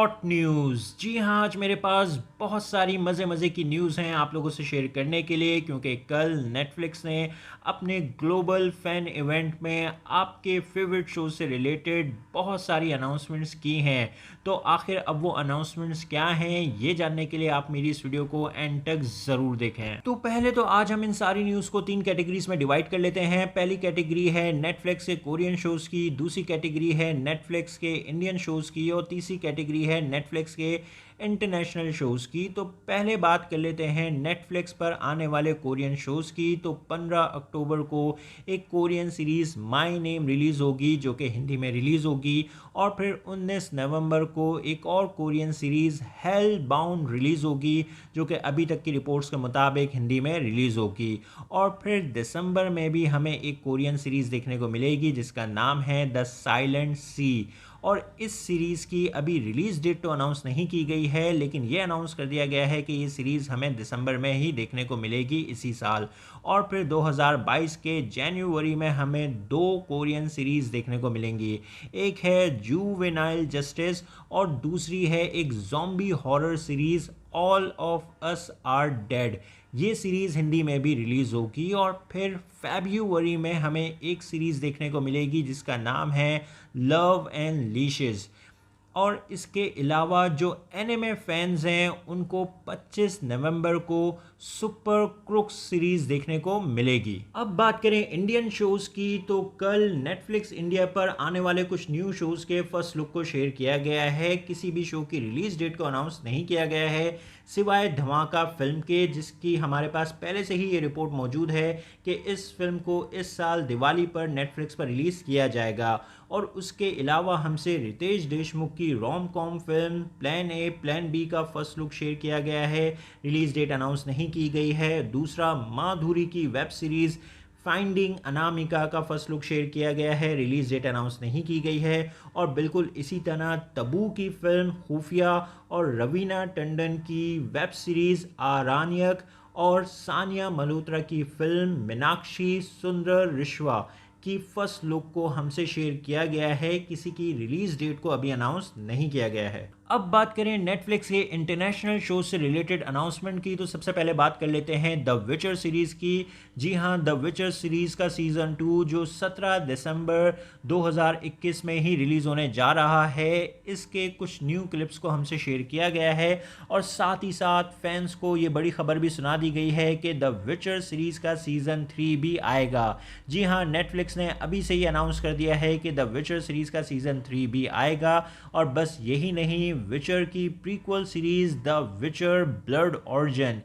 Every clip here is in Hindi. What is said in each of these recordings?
Hot news. जी हाँ, आज मेरे पास बहुत सारी मज़े की न्यूज़ हैं आप लोगों से शेयर करने के लिए, क्योंकि कल नेटफ्लिक्स ने अपने ग्लोबल फ़ैन इवेंट में आपके फेवरेट शो से रिलेटेड बहुत सारी अनाउंसमेंट्स की हैं। तो आखिर अब वो अनाउंसमेंट्स क्या हैं, ये जानने के लिए आप मेरी इस वीडियो को एंड तक ज़रूर देखें। तो पहले तो आज हम इन सारी न्यूज़ को 3 कैटेगरीज़ में डिवाइड कर लेते हैं। पहली कैटेगरी है नेटफ्लिक्स के कोरियन शोज़ की, दूसरी कैटेगरी है नेटफ्लिक्स के इंडियन शोज़ की और तीसरी कैटेगरी है नेटफ्लिक्स के इंटरनेशनल शोज़ की। तो पहले बात कर लेते हैं नेटफ्लिक्स पर आने वाले कोरियन शोज़ की। तो 15 अक्टूबर को एक Korean series my name release होगी, जो कि हिंदी में रिलीज़ होगी। और फिर 19 नवंबर को एक और Korean series hello bound release होगी, जो कि अभी तक की रिपोर्ट्स के मुताबिक हिंदी में रिलीज़ होगी। और फिर दिसंबर में भी हमें एक कोरियन सीरीज़ देखने को मिलेगी, जिसका नाम है द साइलेंट सी। और इस सीरीज़ की अभी रिलीज़ डेट तो अनाउंस नहीं की गई है, लेकिन ये अनाउंस कर दिया गया है कि ये सीरीज़ हमें दिसंबर में ही देखने को मिलेगी इसी साल। और फिर 2022 के जनवरी में हमें 2 कोरियन सीरीज़ देखने को मिलेंगी। एक है जुवेनाइल जस्टिस और दूसरी है एक zombie horror series all of us are dead. ये सीरीज़ हिंदी में भी रिलीज़ होगी। और फिर फरवरी में हमें एक सीरीज़ देखने को मिलेगी, जिसका नाम है लव एंड लीशेस। और इसके अलावा जो एनिमे फैंस हैं, उनको 25 नवंबर को सुपर क्रुक्स सीरीज़ देखने को मिलेगी। अब बात करें इंडियन शोज़ की, तो कल नेटफ्लिक्स इंडिया पर आने वाले कुछ न्यू शोज़ के फर्स्ट लुक को शेयर किया गया है। किसी भी शो की रिलीज़ डेट को अनाउंस नहीं किया गया है, सिवाय धमाका फिल्म के, जिसकी हमारे पास पहले से ही ये रिपोर्ट मौजूद है कि इस फिल्म को इस साल दिवाली पर नेटफ्लिक्स पर रिलीज़ किया जाएगा। और उसके अलावा हमसे रितेश देशमुख की rom com film plan A plan B का फर्स्ट लुक शेयर किया गया है। रिलीज़ डेट अनाउंस नहीं की गई है। दूसरा, माधुरी की वेब सीरीज़ फाइंडिंग अनामिका का फर्स्ट लुक शेयर किया गया है। रिलीज़ डेट अनाउंस नहीं की गई है। और बिल्कुल इसी तरह तबू की फिल्म खुफिया और रवीना टंडन की वेब सीरीज़ आरानियक और सानिया मल्होत्रा की फिल्म मीनाक्षी सुंदर रिश्वा की फर्स्ट लुक को हमसे शेयर किया गया है। किसी की रिलीज डेट को अभी अनाउंस नहीं किया गया है। अब बात करें नेटफ्लिक्स के इंटरनेशनल शो से रिलेटेड अनाउंसमेंट की, तो सबसे पहले बात कर लेते हैं द विचर सीरीज़ की। जी हाँ, द विचर सीरीज़ का सीज़न 2 जो 17 दिसंबर 2021 में ही रिलीज़ होने जा रहा है, इसके कुछ न्यू क्लिप्स को हमसे शेयर किया गया है। और साथ ही साथ फैंस को ये बड़ी खबर भी सुना दी गई है कि द विचर सीरीज़ का सीज़न 3 भी आएगा। जी हाँ, नेटफ्लिक्स ने अभी से ही अनाउंस कर दिया है कि द विचर सीरीज़ का सीज़न 3 भी आएगा। और बस यही नहीं, विचर की प्रीक्वल सीरीज़ द विचर ब्लड ऑरिजिन,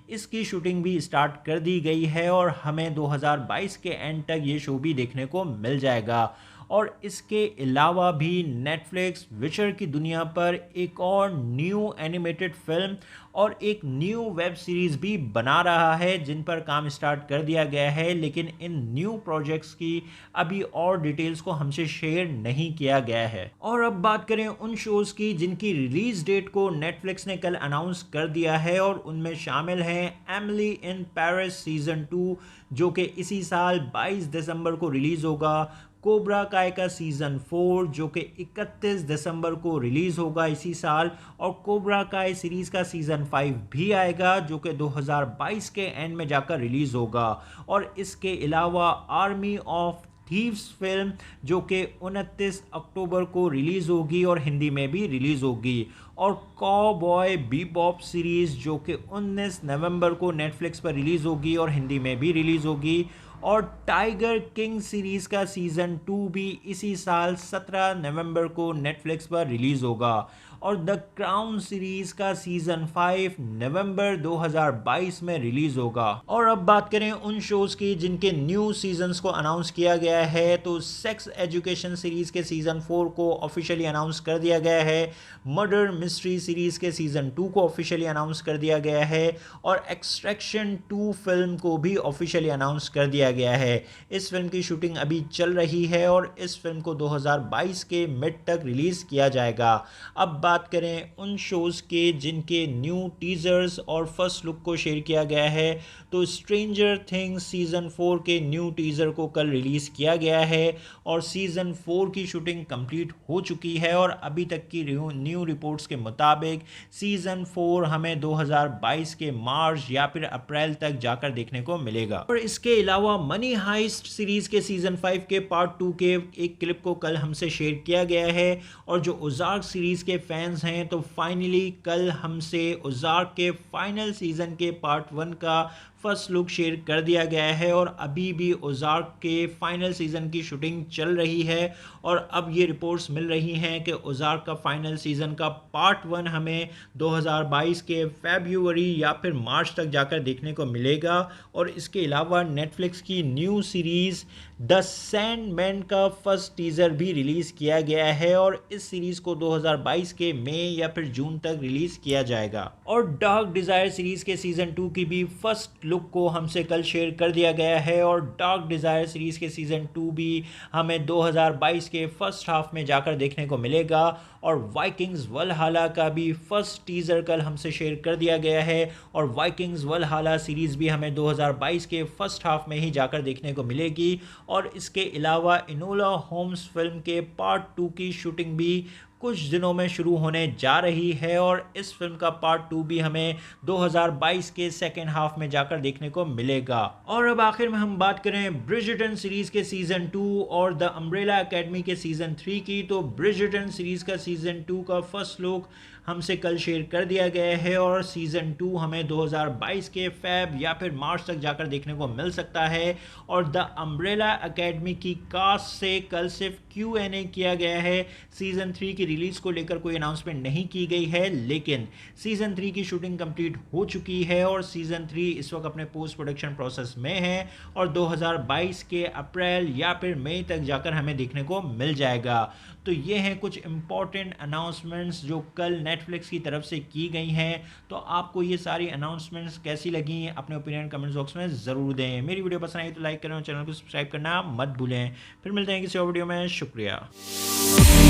इसकी शूटिंग भी स्टार्ट कर दी गई है और हमें 2022 के एंड तक ये शो भी देखने को मिल जाएगा। और इसके अलावा भी नेटफ्लिक्स विचर की दुनिया पर एक और न्यू एनिमेटेड फिल्म और एक न्यू वेब सीरीज़ भी बना रहा है, जिन पर काम स्टार्ट कर दिया गया है। लेकिन इन न्यू प्रोजेक्ट्स की अभी और डिटेल्स को हमसे शेयर नहीं किया गया है। और अब बात करें उन शोज़ की जिनकी रिलीज़ डेट को नेटफ्लिक्स ने कल अनाउंस कर दिया है, और उनमें शामिल हैं एमिली इन पेरिस सीज़न 2, जो कि इसी साल 22 दिसंबर को रिलीज़ होगा। कोबरा काय का सीज़न 4, जो कि 31 दिसंबर को रिलीज़ होगा इसी साल। और कोबरा काय सीरीज़ का सीज़न 5 भी आएगा, जो कि 2022 के एंड में जाकर रिलीज़ होगा। और इसके अलावा आर्मी ऑफ थीव्स फिल्म, जो कि 29 अक्टूबर को रिलीज़ होगी और हिंदी में भी रिलीज़ होगी। और कॉबॉय बीबॉप सीरीज़, जो कि 19 नवंबर को नेटफ्लिक्स पर रिलीज़ होगी और हिंदी में भी रिलीज़ होगी। और टाइगर किंग सीरीज़ का सीज़न 2 भी इसी साल 17 नवंबर को नेटफ्लिक्स पर रिलीज़ होगा। और द क्राउन सीरीज़ का सीज़न 5 नवंबर 2022 में रिलीज़ होगा। और अब बात करें उन शोज़ की जिनके न्यू सीजन्स को अनाउंस किया गया है, तो सेक्स एजुकेशन सीरीज़ के सीज़न 4 को ऑफिशियली अनाउंस कर दिया गया है। मर्डर मिस्ट्री सीरीज़ के सीज़न 2 को ऑफिशियली अनाउंस कर दिया गया है। और एक्सट्रैक्शन 2 फिल्म को भी ऑफिशियली अनाउंस कर दिया गया है। इस फिल्म की शूटिंग अभी चल रही है और इस फिल्म को 2022 के मिड तक रिलीज़ किया जाएगा। अब बात करें उन शोज़ के जिनके न्यू टीज़र्स और फर्स्ट लुक को शेयर किया गया है, तो स्ट्रेंजर थिंग्स सीज़न 4 के न्यू टीज़र को कल रिलीज़ किया गया है और सीज़न 4 की शूटिंग कंप्लीट हो चुकी है और अभी तक की न्यू रिपोर्ट्स के मुताबिक सीज़न 4 हमें 2022 के मार्च या फिर अप्रैल तक जाकर देखने को मिलेगा। और इसके अलावा मनी हाइस्ट सीरीज़ के सीज़न 5 के पार्ट 2 के एक क्लिप को कल हमसे शेयर किया गया है और जो ओज़ार्क सीरीज़ के फैंस हैं तो फाइनली कल हमसे ओज़ार्क के फाइनल सीज़न के पार्ट 1 का फर्स्ट लुक शेयर कर दिया गया है और अभी भी ओज़ार्क के फाइनल सीज़न की शूटिंग चल रही है और अब ये रिपोर्ट्स मिल रही हैं कि ओज़ार्क का फाइनल सीज़न का पार्ट 1 हमें 2022 के फरवरी या फिर मार्च तक जाकर देखने को मिलेगा। और इसके अलावा नेटफ्लिक्स की न्यू सीरीज़ द सैंडमैन का फर्स्ट टीज़र भी रिलीज़ किया गया है और इस सीरीज़ को 2022 के मई या फिर जून तक रिलीज़ किया जाएगा। और डार्क डिज़ायर सीरीज़ के सीज़न 2 की भी फर्स्ट लुक को हमसे कल शेयर कर दिया गया है और डार्क डिज़ायर सीरीज़ के सीज़न 2 भी हमें 2022 के फर्स्ट हाफ में जाकर देखने को मिलेगा। और वाइकिंग्स वलहला का भी फर्स्ट टीज़र कल हमसे शेयर कर दिया गया है और वाइकिंग्स वलहला सीरीज़ भी हमें 2022 के फर्स्ट हाफ में ही जाकर देखने को मिलेगी। और इसके अलावा इनोला होम्स फिल्म के पार्ट 2 की शूटिंग भी कुछ दिनों में शुरू होने जा रही है और इस फिल्म का पार्ट 2 भी हमें 2022 के सेकेंड हाफ में जाकर देखने को मिलेगा। और अब आखिर में हम बात करें ब्रिजर्टन सीरीज़ के सीज़न 2 और द अम्ब्रेला एकेडमी के सीज़न 3 की, तो ब्रिजर्टन सीरीज़ का सीज़न 2 का फर्स्ट लुक हमसे कल शेयर कर दिया गया है और सीज़न 2 हमें 2022 के फेब या फिर मार्च तक जाकर देखने को मिल सकता है। और द अम्ब्रेला एकेडमी की कास्ट से कल सिर्फ Q&A किया गया है, सीज़न 3 की रिलीज़ को लेकर कोई अनाउंसमेंट नहीं की गई है, लेकिन सीज़न 3 की शूटिंग कंप्लीट हो चुकी है और सीज़न 3 इस वक्त अपने पोस्ट प्रोडक्शन प्रोसेस में है और 2022 के अप्रैल या फिर मई तक जाकर हमें देखने को मिल जाएगा। तो ये हैं कुछ इंपॉर्टेंट अनाउंसमेंट्स जो कल नेटफ्लिक्स की तरफ से की गई हैं। तो आपको ये सारी अनाउंसमेंट्स कैसी लगी, अपने ओपिनियन कमेंट्स बॉक्स में ज़रूर दें। मेरी वीडियो पसंद आई तो लाइक करें और चैनल को सब्सक्राइब करना मत भूलें। फिर मिलते हैं किसी और वीडियो में। शुक्रिया।